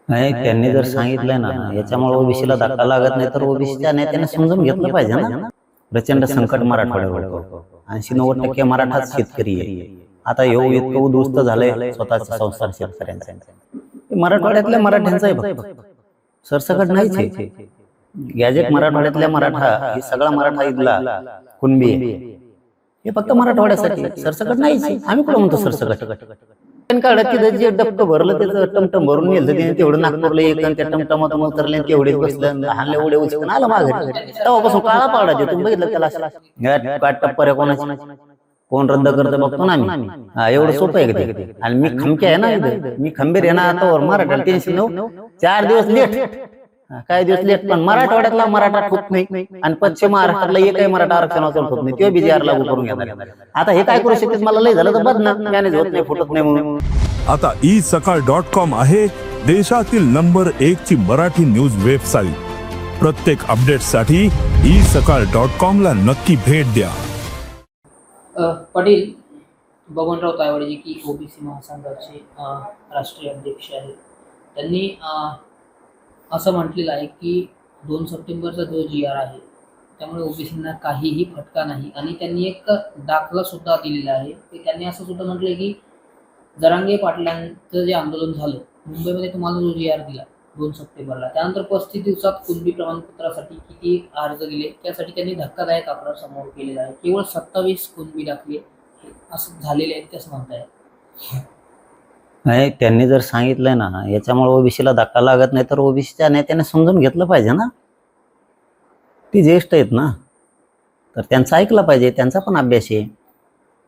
नाही, त्यांनी जर सांगितलंय ना याच्यामुळे ओबीसीला धक्का लागत नाही तर ओबीसीच्या नेत्याने समजून घेतलं पाहिजे ना. प्रचंड संकट मराठवाड्यावर होतं. 80-90% मराठाच शेतकरी आहे. आता इतकं उद्ध्वस्त झालंय स्वतःचा संसार शेतकऱ्यांचा. मराठवाड्यातल्या मराठ्यांचा आहे फक्त, सरसकट नाहीच आहे. गॅजेट मराठवाड्यातल्या मराठा हे सगळा मराठा इथला कुणबी आहे. हे फक्त मराठवाड्यासाठी, सरसकट नाहीच. आम्ही कुठं म्हणतो सरसकट काढत तिथं जे डबकं भरलं त्याचं टमटम भरून नेलं त्याने, तेवढं नागपूरला एक आणि त्या टमटमातून उतरले तेवढेच बसलं, हाणले एवढे उचकून आलं माघारी. तेव्हापासून काळा पाडायचे. तुम्ही बघितलं त्याला काय टप्पर आहे कोणाची, कोण रद्द करतं बघतो ना आम्ही. एवढं सोपं आहे का ते? आणि मी खमके आहे ना इथं, मी खंबीर आहे ना. आता मराठा टेन्शन नऊ 4 दिवस लेट, काही दिवस लेट, पण मराठवाड्यातला मराठा ठोत नाही आणि पश्चिम महाराष्ट्रातला एकही मराठा आरक्षणाचा ठोत नाही. ते BJR लागू करून घेणार. आता हे काय करू शकते? मला लय झालं तर बघ ना, मॅनेज होत नाही, फुटत नाही म्हणून. आता isakal.com आहे देशातील नंबर 1 ची मराठी न्यूज वेबसाईट. प्रत्येक अपडेटसाठी isakal.com ला नक्की भेट द्या. पाटील बबनराव तायवाडे जे की ओबीसी महासंघाचे राष्ट्रीय अध्यक्ष आहेत, त्यांनी असं म्हटलेलं आहे की 2 सप्टेंबरचा जो GR आहे त्यामुळे ओबीसींना काहीही फटका नाही. आणि त्यांनी एक दाखला सुद्धा दिलेला आहे. त्यांनी असं सुद्धा म्हटलंय की जरांगे पाटलांचं जे आंदोलन झालं मुंबईमध्ये, तुम्हाला जो GR दिला 2 सप्टेंबरला, त्यानंतर 35 दिवसात कुणबी प्रमाणपत्रासाठी किती अर्ज दिले, त्यासाठी त्यांनी धक्कादायक आकडा समोर केलेला आहे. केवळ 27 कुणबी दाखले असं झालेले आहेत, असं म्हणताय. नाही, त्यांनी जर सांगितलंय ना याच्यामुळे ओबीसीला धक्का लागत नाही तर ओबीसीच्या नेत्याने समजून घेतलं पाहिजे ना. ती ज्येष्ठ आहेत ना, तर त्यांचं ऐकलं पाहिजे. त्यांचा पण अभ्यास आहे,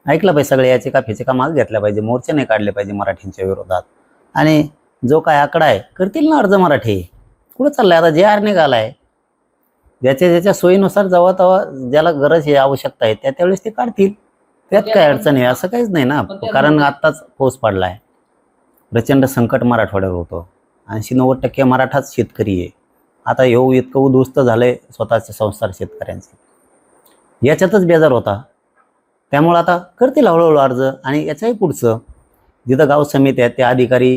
ऐकलं पाहिजे. सगळे याचे का फेचे का माल घेतला पाहिजे, मोर्चे नाही काढले पाहिजे मराठींच्या विरोधात. आणि जो काय आकडा आहे करतील ना अर्ज मराठी. कुठं चाललंय आता? GR निघालाय, ज्याच्या सोयीनुसार जेव्हा तेव्हा ज्याला गरज आहे, आवश्यकता आहे, त्यावेळेस ते काढतील. त्यात काय अडचण आहे? असं काहीच नाही ना. कारण आत्ताच पाऊस पडलाय, प्रचंड संकट मराठवाड्यावर होतं. 80-90% मराठाच शेतकरी आहे. आता इतकं उद्ध्वस्त झालंय स्वतःचा संसार शेतकऱ्यांचा. याच्यातच बेजार होता. त्यामुळे आता करतील हळूहळू अर्ज. आणि याच्याही पुढचं जिथं गाव समिती आहेत, ते अधिकारी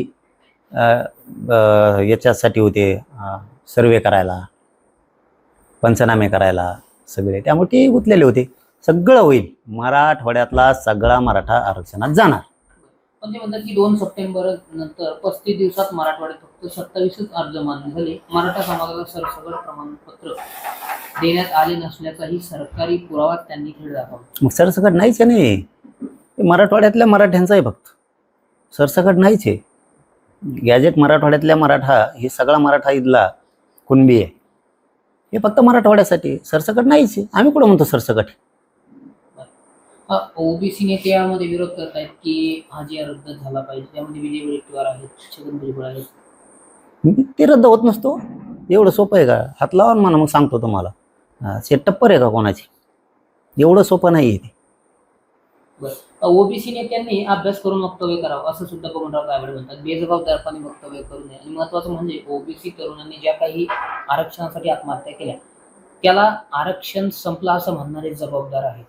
याच्यासाठी होते, सर्वे करायला, पंचनामे करायला सगळे, त्यामुळे ते गुंतलेले होते. सगळं होईल. मराठवाड्यातला सगळा मराठा आरक्षणात जाणार. पण ते म्हणतात की 2 सप्टेंबर नंतर 35 दिवसात मराठवाड्यात फक्त 27 अर्ज मान्य झाले. मराठा समाजाला सरसकट प्रमाणपत्र देण्यात आले नसल्याचाही सरकारी पुरावा त्यांनी खेळ दाखवला. मग सरसकट नाहीच आहे. नाही, मराठवाड्यातल्या मराठ्यांचा आहे फक्त, सरसकट नाहीच आहे. गॅजेट मराठवाड्यातल्या मराठा हे सगळा मराठा इथला कुणबी आहे. हे फक्त मराठवाड्यासाठी, सरसकट नाहीच आहे. आम्ही कुठं म्हणतो सरसकट. ओबीसी नेते यामध्ये विरोध करतायत की हा GR रद्द झाला पाहिजे. त्यामध्ये विजय वडेट्टीवार आहेत, छगन भुजबळ आहेत. ते रद्द होत नसतो. एवढं सोपं आहे का? हात लावा म्हणा, मग सांगतो तुम्हाला. टप्पर आहे का कोणाची? एवढं सोपं नाही आहे ते. बरं, ओबीसी नेत्यांनी अभ्यास करून वक्तव्य करावं असं सुद्धा बबनराव तायवाडे म्हणतात. बेजबाबदारपणे वक्तव्य करू नये. आणि महत्त्वाचं म्हणजे ओबीसी तरुणांनी ज्या काही आरक्षणासाठी आत्महत्या केल्या त्याला आरक्षण संपलं असं म्हणणारे जबाबदार आहेत.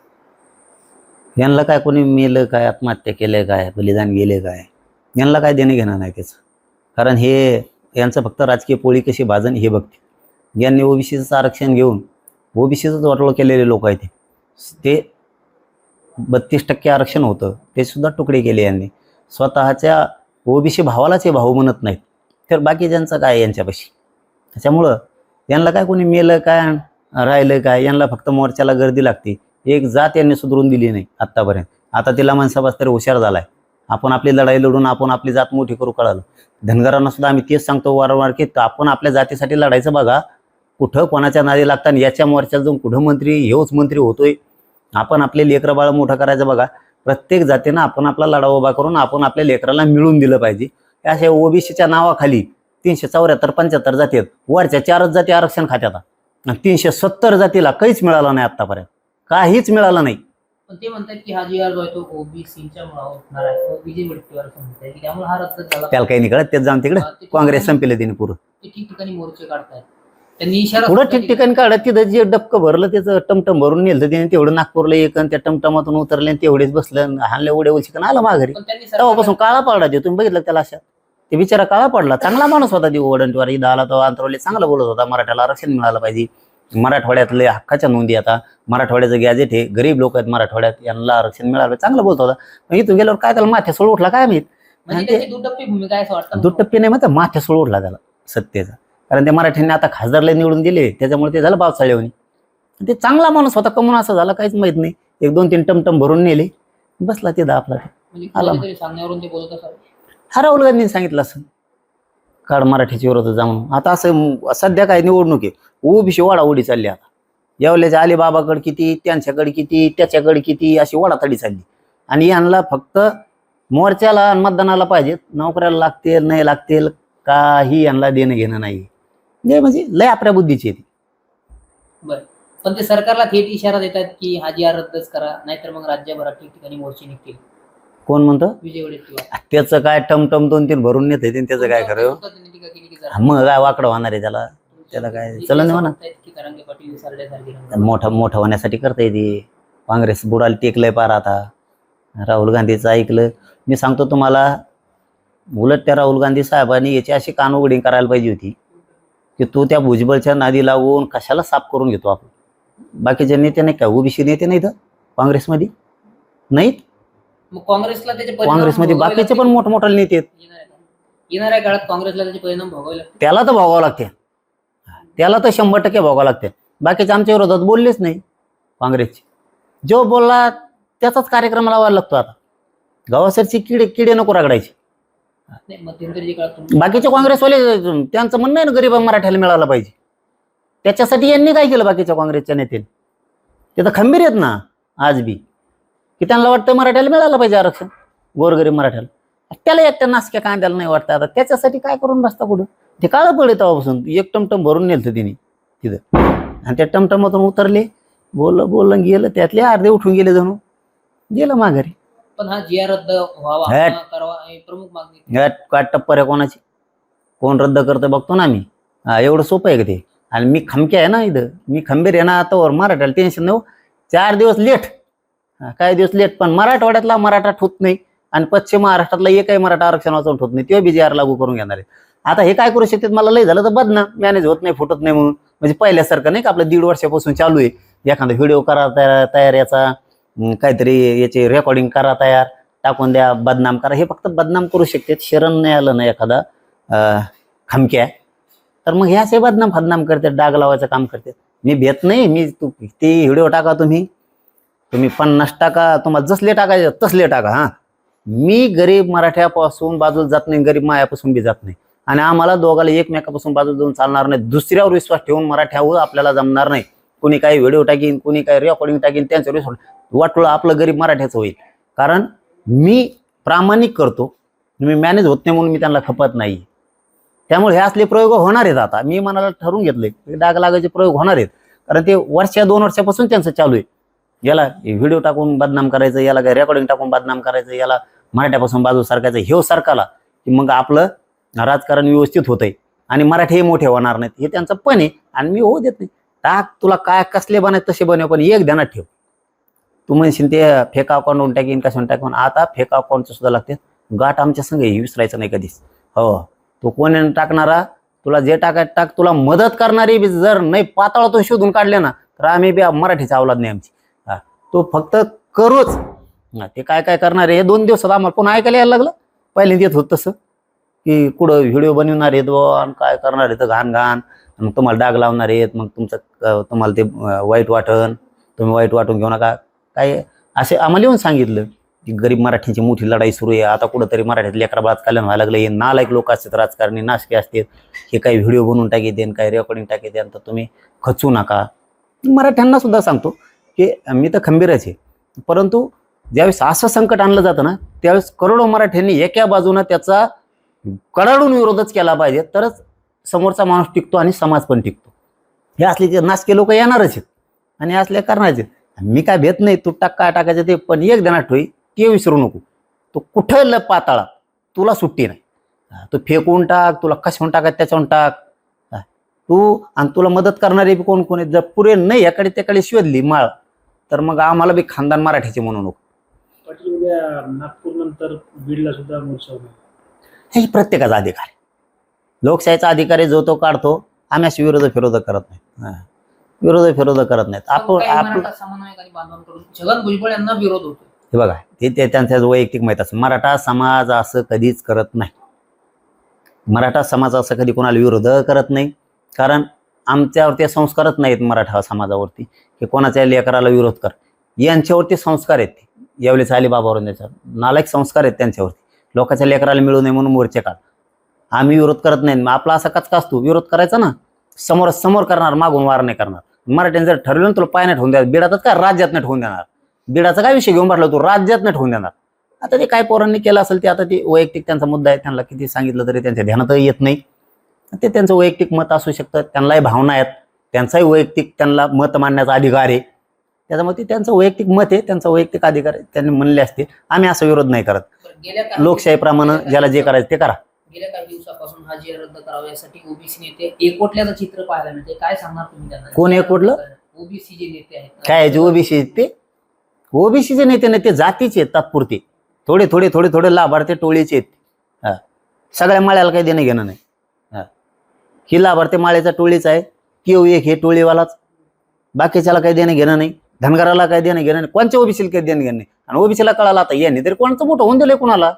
यांना काय, कोणी मेलं काय, आत्महत्या केलं काय, बलिदान गेले काय, यांना काय देणं घेणं नाही त्याचं. कारण हे यांचं फक्त राजकीय पोळी कशी भाजन हे बघते. यांनी ओबीसीचं आरक्षण घेऊन ओबीसीचंच वाटोळं केलेले लोक आहेत. ते 32% आरक्षण होतं, ते सुद्धा तुकडे केले यांनी. स्वतःच्या ओबीसी भावालाच हे भाऊ म्हणत नाहीत, तर बाकीच्यांचं काय यांच्यापाशी. त्याच्यामुळं यांना काय, कोणी मेलं काय, राहिलं काय, यांना फक्त मोर्चाला गर्दी लागते. एक जात यांनी सुधरून दिली नाही आत्तापर्यंत. आता तिला मनसाबाज तरी हुशार झालाय. आपण आपली लढाई लढून आपण आपली जात मोठी करू कळालं. धनगरांना सुद्धा आम्ही तेच सांगतो वारंवार की आपण आपल्या जातीसाठी लढायचं बघा. कुठं कोणाच्या नादी लागतात, याच्या मोर्चात जाऊन कुठं मंत्री हेच मंत्री होतोय. आपण आपले लेकरं बाळ मोठं करायचं बघा. प्रत्येक जातीनं आपण आपला लढा उभा करून आपण आपल्या लेकराला मिळून दिलं पाहिजे. अशा ओबीसीच्या नावाखाली 374-75 जाती आहेत. वरच्या 4च जाती आरक्षण खात्यात. 370 जातीला काहीच मिळालं नाही आतापर्यंत, काहीच मिळालं नाही. पण ते म्हणतात की हा GR जो आहे तो ओबीसीच्या मुळे होणार आहे. विजय वडेट्टीवार म्हणतात की त्यामुळे हा रद्द झाला. त्याला काही नाही कळत, तेच जाऊन तिकडे काँग्रेस संपले तिने पुरं. ते ठिकठिकाणी मोर्चे काढतायत. त्यांनी इशारा पुढं ठिकठिकाणी काढत. तिथं जे डबकं भरलं त्याचं टमटम भरून नेलं त्याने, तेवढं नागपूरला एक आणि त्या टमटमातून उतरले, तेवढेच बसलं, हाणले उड्या उचकन आलं माघारी. तेव्हापासून काळा पाडायचे. तुम्ही बघितलं त्याला अशा ते बिचारा काळा पडला. चांगला माणूस होता देऊ वडंटीवर. इथं आला तो अंतरवली चांगला बोलत होता. मराठ्याला आरक्षण मिळालं पाहिजे. मराठवाड्यातले हक्काच्या नोंदी. आता मराठवाड्याचं गॅजेट आहे. गरीब लोक आहेत मराठवाड्यात, यांना आरक्षण मिळालं पाहिजे. चांगलं बोलत होता. मग इथून गेल्यावर काय त्याला माथ्या सोड उठला काय माहित. म्हणजे त्याची दुटप्पी भूमिका आहे असं वाटतं. दुटप्पी नाही म्हणतात, माथ्या सोड उठला त्याला सत्तेचा. कारण ते मराठ्यांनी आता खासदारला निवडून दिले, त्याच्यामुळे ते झालं पावसाळ्यावणी. ते चांगला माणूस होता, कमून असं झालं काहीच माहित नाही. 1-2-3 टमटम भरून नेले, बसला ते आपला. म्हणजे कोणीतरी सांगण्यावरून ते बोलत असावे. हा राहुल गांधींनी सांगितलं असं, काढ मराठीची विरोधात जा म्हणून. आता असं सध्या काय निवडणूक आहे, ओबीसी वाडाओढी चालली. आता येवल्याच्या अलिबाबाकडे किती, त्यांच्याकडे किती, त्याच्याकडे किती, अशी वाडातडी चालली. आणि यांना फक्त मोर्चाला आणि मतदानाला पाहिजेत, नोकऱ्याला लागतील नाही लागतील काही यांना देणं घेणं नाही. म्हणजे लय आपल्या बुद्धीची आहे ती. बरं, पण ते सरकारला थेट इशारा देतात की हा जी आर रद्दच करा, नाहीतर मग राज्यभरात ठिकठिकाणी मोर्चे निघतील. कोण म्हणतं? विजय वडेट्टीवार. त्याचं काय टमटम 2-3 भरून नेते, त्याचं काय खरं. मग काय वाकडं होणार आहे त्याला काय चलन नाही म्हणा. मोठा होण्यासाठी करता येते. काँग्रेस बुडाला टेकलंय पार आता. राहुल गांधीचं ऐकलं. मी सांगतो तुम्हाला, उलट त्या राहुल गांधी साहेबांनी याची अशी कानउघडी करायला पाहिजे होती की तो त्या भुजबळच्या नादी लावून कशाला साफ करून घेतो आपण. बाकीचे नेते नाही का, ओबीसी नेते नाहीत काँग्रेसमध्ये नाहीत. मग काँग्रेसला त्याचे काँग्रेसमध्ये बाकीचे पण मोठमोठे नेते आहेत. येणाऱ्या काळात काँग्रेसला त्याचे परिणाम भोगावे लागतील. त्याला तर भोगावं लागते, त्याला तर 100% भोगावं लागते. बाकीचे आमच्या विरोधात बोललेच नाही काँग्रेसचे. जो बोलला त्याचाच कार्यक्रम लावायला लागतो. आता गावासरची किडे नको रगडायचे. बाकीचे काँग्रेसवाले त्यांचं म्हणणं आहे ना, गरीब मराठ्याला मिळालं पाहिजे. त्याच्यासाठी यांनी काय केलं बाकीच्या काँग्रेसच्या नेत्यांनी? ते तर खंबीर आहेत ना आज बी, की त्यांना वाटतं मराठ्याला मिळालं पाहिजे आरक्षण, गोरगरीब मराठ्याला. त्याला एकट्या नासक्या कांद्याला नाही वाटतं. आता त्याच्यासाठी काय करून बसता कुठं? ते काळं पडले तेव्हापासून. एक टमटम भरून नेलं तिने तिथं, आणि त्या टमटमातून उतरले, बोललं गेलं, त्यातले अर्धे उठून गेले, जणू गेलं माघारी. पण हा जी आर रद्द व्हावा करावा ही प्रमुख मागणी. काय टप्पर आहे कोणाची? कोण रद्द करतं बघतो ना आम्ही. एवढं सोपं आहे का ते? आणि मी खमके आहे ना इथं, मी खंबीर आहे ना. आता मराठ्याला टेन्शन नाही. 4 दिवस लेट, काही दिवस लेट, पण मराठवाड्यातला मराठा ठोत नाही आणि पश्चिम महाराष्ट्रातला एकही मराठा आरक्षणाचा ठोत नाही. तेव्हा BJR लागू करून घेणार आहे. आता हे काय करू शकतात? मला लय झालं तर बदनाम, मॅनेज होत नाही, फुटत नाही म्हणून. म्हणजे पहिल्यासारखं नाही का आपलं 1.5 वर्षापासून चालू आहे. एखादा व्हिडिओ करा तयार, याचा काहीतरी याचे रेकॉर्डिंग करा तयार, टाकून द्या, बदनाम करा. हे फक्त बदनाम करू शकतात. शरण नाही आलं ना एखादा खमक्या, तर मग हे असे बदनाम करतात, डाग लावायचं काम करतात. मी भेट नाही. मी ते व्हिडिओ टाका, तुम्ही 50 टाका, तुम्हाला जसले टाकायचे तसले टाका. हा, मी गरीब मराठ्यापासून बाजूला जात नाही, गरीब मायापासून बी जात नाही. आणि आम्हाला दोघाला एकमेकापासून बाजूला जाऊन चालणार नाही. दुसऱ्यावर विश्वास ठेवून मराठ्यावर आपल्याला जमणार नाही. कुणी काही व्हिडिओ टाकीन, कुणी काही रेकॉर्डिंग टाकीन, त्यांच्यावर विश्वास वाटलं आपलं गरीब मराठ्याचं होईल. कारण मी प्रामाणिक करतो, मी मॅनेज होत नाही म्हणून मी त्यांना खपत नाही. त्यामुळे हे असले प्रयोग होणार आहेत. आता मी मनाला ठरवून घेतले, डाग लागायचे प्रयोग होणार आहेत. कारण ते 1-2 वर्षापासून त्यांचं चालू आहे. याला व्हिडिओ टाकून बदनाम करायचं, याला काय रेकॉर्डिंग टाकून बदनाम करायचं, याला मराठ्यापासून बाजू सरकायचं. हे सरकारला की मग आपलं राजकारण व्यवस्थित होतंय आणि मराठी हे मोठे होणार नाहीत, हे त्यांचं पण आहे. आणि मी होऊ देत नाही. टाक, तुला काय कसले बनायचे तसे बनव, पण एक ध्यानात ठेव. तू म्हणशील ते फेक अकाउंट टाकीन, कशावर टाकून. आता फेक अकाउंटचं सुद्धा लागते. गाठ आमच्या संघ हे विसरायचं नाही कधीच. हो, तो कोण टाकणारा, तुला जे टाकायचं टाक. तुला मदत करणारी जर नाही पाताळातून शोधून काढले ना, तर आम्ही बी मराठीचा अवलाद नाही आमची. हा, तो फक्त करूच. ते काय करणार आहे हे 2 दिवसात आम्हाला पुन्हा ऐकायला यायला लागलं. पहिल्यांदा येत होत तसं की कुठं व्हिडिओ बनवणार आहेत आणि काय करणार आहेत घाण, मग तुम्हाला डाग लावणार आहेत, मग तुम्हाला ते वाईट वाटण, तुम्ही वाईट वाटून घेऊ नका काय, असे आम्हाला येऊन सांगितलं की गरीब मराठ्यांची मोठी लढाई सुरू आहे. आता कुठंतरी मराठ्यात लेकरा बाळात कल्याण व्हायला लागलं. हे नालायक लोक असतात, राजकारणी नाशके असतात, हे काही व्हिडिओ बनवून टाकी देन, काही रेकॉर्डिंग टाकी देन, तर तुम्ही खचू नका. मराठ्यांना सुद्धा सांगतो की मी तर खंबीरच आहे, परंतु ज्यावेळेस असं संकट आणलं जातं ना, त्यावेळेस करोडो मराठ्यांनी एका बाजूनं त्याचा कडाडून विरोधच केला पाहिजे, तरच समोरचा माणूस टिकतो आणि समाज पण टिकतो. हे असले जे नासके लोक येणारच आहेत आणि असले करणारच. मी काय भेट नाही, तू टाक काय टाकायचं ते, पण एक ध्यानात ठेवी, ते विसरू नको. तू कुठं पाताळा, तुला सुट्टी नाही. तू फेकून टाक, तुला कशावून टाकायचं त्याच्यावरून टाक तू. आणि तुला मदत करणारे बी कोण कोण आहेत. जर पुरे नाही याकडे त्याकडे शोधली माळ, तर मग आम्हाला बी खानदान मराठीचे म्हणू नको. पाटील, उद्या नागपूर नंतर बीडला सुद्धा मोर्चा होणार. हे प्रत्येकाचा अधिकार आहे. लोकशाहीचा अधिकारी जो तो काढतो. आम्ही अशी विरोध करत नाही. विरोध करत नाहीत. मराठा समन्वयकांनी बांधवांकडून छगन भुजबळ यांना विरोध होतो. हे बघा ते त्यांचं वैयक्तिक माहित असतं. मराठा समाज असं कधीच करत नाही. मराठा समाज असं कधी कोणाला विरोध करत नाही. कारण आमच्यावरती संस्कारच नाहीत मराठा समाजावरती की कोणाच्या लेकराला विरोध कर. यांच्यावरती संस्कार आहेत. यावेळेस अलिबाबावर नालायक संस्कार आहेत त्यांच्यावरती. लोकांच्या लेकराला मिळू नये म्हणून मोर्चे काढ. आम्ही विरोध करत नाही. आपला असा कचका असतो विरोध करायचा ना, समोर करणार, मागून वार नाही करणार. मराठ्यांनी जर ठरवलं ना तुला पाय नाही ठेवून द्यायला, बिडातच काय राज्यात नाही ठेवून देणार. बिडाचा काय विषय घेऊन बसला तू, राज्यात नाही ठेवून देणार. आता ते काय पोरांनी केलं असेल ते आता ते वैयक्तिक त्यांचा मुद्दा आहे. त्यांना किती सांगितलं तरी त्यांच्या ध्यानात येत नाही. ते त्यांचं वैयक्तिक मत असू शकतं. त्यांनाही भावना आहेत. त्यांचाही वैयक्तिक त्यांना मत मांडण्याचा अधिकार आहे. त्याच्यामुळे ते त्यांचं वैयक्तिक मत आहे, त्यांचा वैयक्तिक अधिकार आहे. त्यांनी म्हणले असते. आम्ही असा विरोध नाही करत. लोकशाहीप्रमाणे ज्याला जे करायचं ते करा. गेल्या काही दिवसापासून हा जी रद्द करावा यासाठी ओबीसी नेते एकवटल्याचं चित्र पाहायला मिळते. काय सांगणार तुम्ही त्यांना? कोण एकवटलं? ओबीसी जे नेते आहेत. काय ओबीसी? ते ओबीसीचे नेते नाही, ते जातीचे आहेत तात्पुरते. थोडे लाभार्थी टोळीचे आहेत. सगळ्या माळ्याला काही देणं घेणं नाही. ही लाभार्थी माळ्याचा टोळीचा आहे. किंवा एक हे टोळीवालाच. बाकीच्याला काही देणं घेणं नाही. धनगराला काही देणं घेणं नाही. कोणत्या ओबीसीला काही देणं घेणं नाही. आणि ओबीसीला कळाला आता यांनी तरी कोणाचं मोठं होऊन दिलंय कुणाला.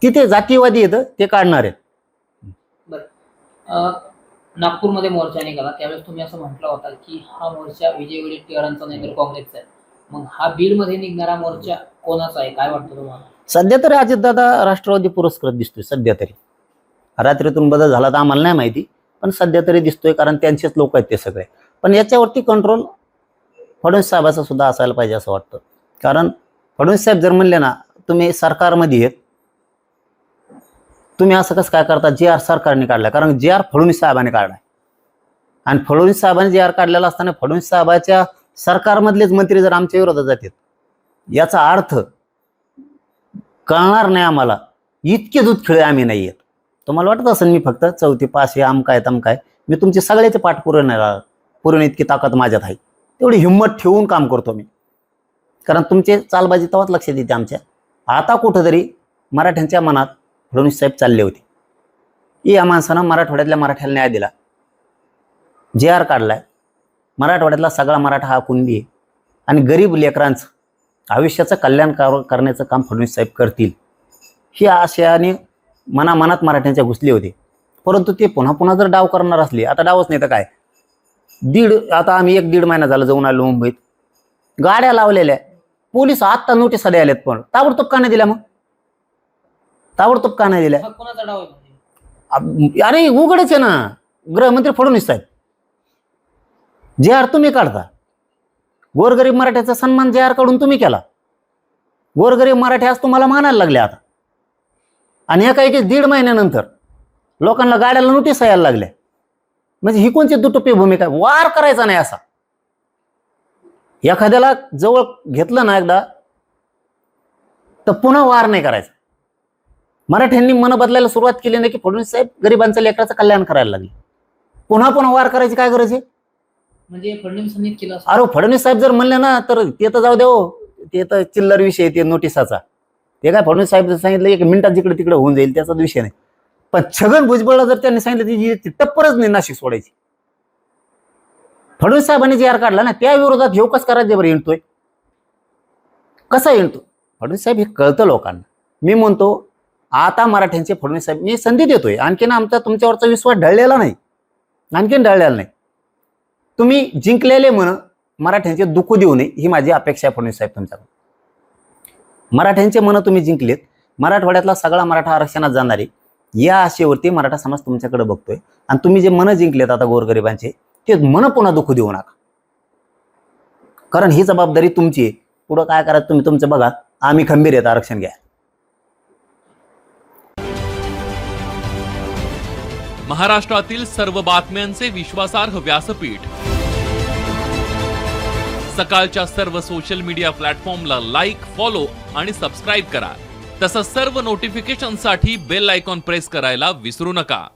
तिथे जातीवादी येतं ते काढणार आहेत. बरं, नागपूरमध्ये मोर्चा निघाला त्यावेळेस तुम्ही असं म्हटलं होता की हा मोर्चा विजय वडेट्टीवारांचा नाही तर काँग्रेसचा आहे. मग हा बीडमध्ये निघणारा मोर्चा कोणाचा आहे काय वाटतं तुम्हाला? सध्या तरी अजितदादा राष्ट्रवादी पुरस्कृत दिसतोय. सध्या तरी रात्रीतून बदल झाला तर आम्हाला नाही माहिती, पण सध्या तरी दिसतोय. कारण त्यांचेच लोक आहेत ते सगळे. पण याच्यावरती कंट्रोल फडणवीस साहेबाचा सुद्धा असायला पाहिजे असं वाटतं. कारण फडणवीस साहेब जर म्हणले ना तुम्ही सरकारमध्ये आहेत, तुम्ही असं कसं काय करता? जे आर सरकारने काढला. कारण जे आर फडणवीस साहेबांनी काढलाय. आणि फडणवीस साहेबांनी जे आर काढलेला असताना फडणवीस साहेबाच्या सरकारमधलेच मंत्री जर आमच्या विरोधात जातात, याचा अर्थ कळणार नाही आम्हाला. इतके दूध खेळे आम्ही नाही आहेत. तुम्हाला वाटत असेल मी फक्त 4थी पास आहे, आमकाय तमकाय. मी तुमचे सगळ्याचे पाठ पुरवणे इतकी ताकद माझ्यात आहे. तेवढी हिंमत ठेवून काम करतो मी. कारण तुमचे चालबाजी तेव्हाच लक्षात येते आमच्या. आता कुठंतरी मराठ्यांच्या मनात फडणवीस साहेब चालले होते. या माणसानं मराठवाड्यातल्या मराठ्याला न्याय दिला. जे आर काढलाय. मराठवाड्यातला सगळा मराठा हा कुणबी आहे. आणि गरीब लेकरांचं आयुष्याचं कल्याण करण्याचं काम फडणवीस साहेब करतील ही आशयाने मनात मराठ्यांच्या घुसले होते. परंतु ते पुन्हा जर डाव करणार असले, आता डावच नाही तर काय, आता आम्ही 1-1.5 महिना झाला जाऊन आलो मुंबईत. गाड्या लावलेल्या, पोलीस आत्ता नोटीस आल्यात, पण ताबडतोब का नाही दिल्या? मग ताबडतोब का नाही दिल्या? कोणाचा डाव आहे? अरे उघडच आहे ना, गृहमंत्री फडणवीस साहेब. जे आर तुम्ही काढता. गोरगरीब मराठ्याचा सन्मान जे आर काढून तुम्ही केला. गोरगरीब मराठी आज तुम्हाला मानायला लागले आता. आणि एका 1.5 महिन्यानंतर लोकांना गाड्याला नोटीस यायला लागल्या. म्हणजे ही कोणची दुटप्पी भूमिका? वार करायचा नाही असा. एखाद्याला जवळ घेतलं ना एकदा तर पुन्हा वार नाही करायचा. मराठ्यांनी मन बदलायला सुरुवात केली नाही की फडणवीस साहेब गरिबांचं लेकराचं कल्याण करायला लागले. पुन्हा वार करायची काय गरज आहे? म्हणजे फडणवीसांनी केलं. अरे फडणवीस साहेब जर म्हणले ना तर ते तर जाऊ देऊ. ते तर चिल्लर विषय आहे ते नोटिसाचा. ते काय फडणवीस साहेब सांगितलं 1 मिनिटात जिकडे तिकडे होऊन जाईल त्याचा विषय नाही. पण छगन भुजबळला जर त्यांनी सांगितलं ती टप्परच नाही नाशिक सोडायची. फडणवीस साहेबांनी जे आर काढला ना त्या विरोधात हे कसं करायचं बरं येणतोय? कसा येणतो? फडणवीस साहेब हे कळतं लोकांना. मी म्हणतो आता मराठ्यांचे फडणवीस साहेब मी संधी देतोय. आणखीन आमचा तुमच्यावरचा विश्वास ढळलेला नाही. आणखीन ढळलेला नाही. तुम्ही जिंकलेले म्हण मराठ्यांचे दुःख देऊ नये ही माझी अपेक्षा आहे फडणवीस साहेब तुमच्याकडून. मराठ्यांचे मन तुम्ही जिंकलेत. मराठवाड्यातला सगळा मराठा आरक्षणात जाणारे या आशेवरती मराठा समाज तुमच्याकडे बघतोय. आणि तुम्ही जे मन जिंकलेत आता गोरगरिबांचे ते मन पुन्हा दुःख देऊ नका. कारण ही जबाबदारी तुमची आहे. पुढं काय करायचं तुम्ही तुमचं बघा. आम्ही खंबीर आहेत आरक्षण घ्या. महाराष्ट्रातील सर्व बातम्यांचे विश्वासार्ह व्यासपीठ सकाळच्या सर्व सोशल मीडिया प्लॅटफॉर्मला लाईक, फॉलो आणि सबस्क्राईब करा. तसंच सर्व नोटिफिकेशनसाठी बेल आयकॉन प्रेस करायला विसरू नका.